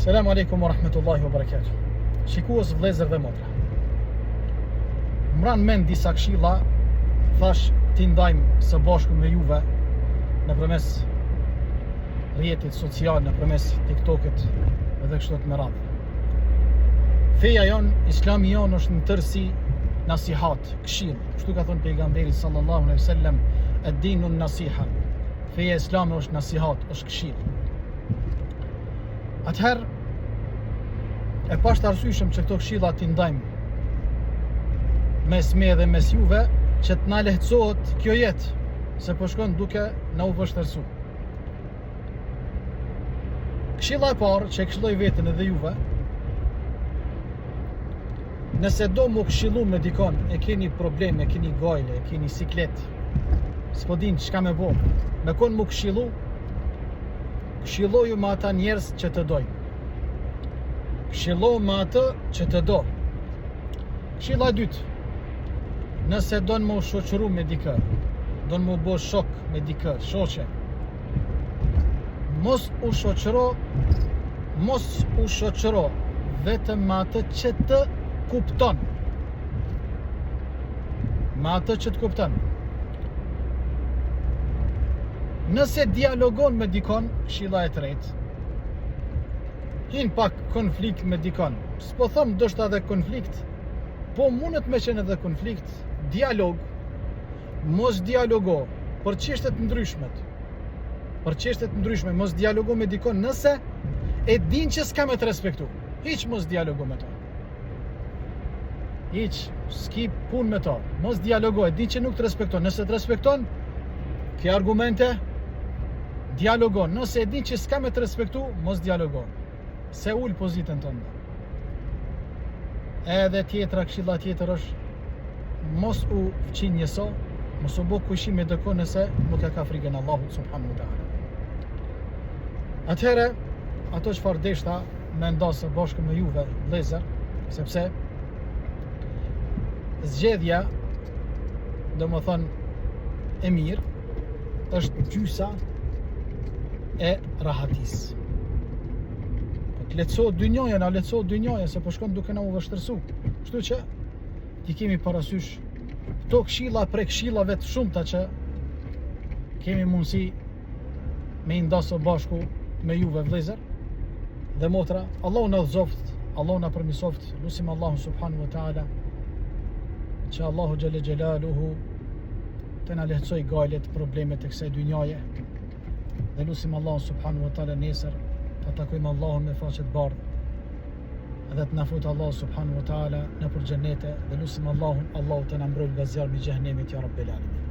Selamu alaikum wa rahmetullahi wa barakatuh. Shikues, vëllezër dhe motra, m'ran mend disa këshilla, thash ti ndajmë së bashku me juve nëpërmes rrjetit social, nëpërmes TikTokit edhe kështu me radhë. Feja jon, Islami jon është në tërësi nasihat, këshill. Kështu ka thënë pejgamberi sallallahu alaihi wasallam, ad-dinu nasiha. Feja islame është nasihat, është këshill. Atëherë, e pashtë arsyeshëm që këto këshilla t'i ndajmë mes me dhe mes juve, që t'na lehtësohet kjo jetë, se po shkon duke na u vështirësu. Këshilla e parë që e këshilloj veten edhe juve, nëse do mu këshillu me dikon, e keni probleme, e keni gajle, e keni siklet, s'po din çka me bo, me kon mu këshillu, këshilloju me ata njerëz që të dojnë. Këshillo me atë që të do. Këshilla e dytë, nëse don më u shoqëru me dikë, don më u bo shok me dikë, shoqe, mos u shoqëro vetëm me atë që të kupton. Me atë që të kupton. Nëse dialogon me dikon, këshilla e tretë, hin pak konflikt me dikon. S'po them ndoshta edhe konflikt, po mundet me qenë edhe konflikt, dialog, mos dialogo për çështje të ndryshme. Për çështje të ndryshme mos dialogo me dikon nëse e din që s'ka me të respektu. Hiç mos dialogo me to. Hiç s'ki punë me to. Mos dialogo, e din që nuk të respekton. Nëse të respekton, ke argumente, dialogo. Nëse e din që s'ka me të respektu, mos dialogo. Se ul pozitën tënde. Edhe tjetra, këshilla tjetër është mos u fqin njëso, mos u bo kushim me dëko nëse nuk e ka frikën Allahut subhanahu wa taala. Atëherë, ato çfarë deshta me ndosë bashkë me juve, vëllezër, sepse zgjedhja, domethënë e mirë, është gjysa e rahatisë. Lehtësohet dynjaja, na lehtësohet dynjaja, se po shkon duke na u vështirësu. Kështu që ti kemi parasysh këto këshilla prej këshillave të shumta që kemi mundësi me i ndosë bashku me juve, vëllezër dhe motra. Allahu na udhëzoft, Allahu na përmirësoft. Lutim Allahun subhanahu wa taala që Allahu xhalla xhelaluhu të na lehtësoj gajlet, problemet e kësaj dynjaje. Dhe lutim Allahun subhanahu wa taala nesër të takojmë Allahun me faqet bardhë edhe të na futë Allahu subhanahu wa taala në për xhenete, dhe lutim Allahun, Allahu të na mbrojë nga zjarmi i xhehenemit, ya Rabbil alamin.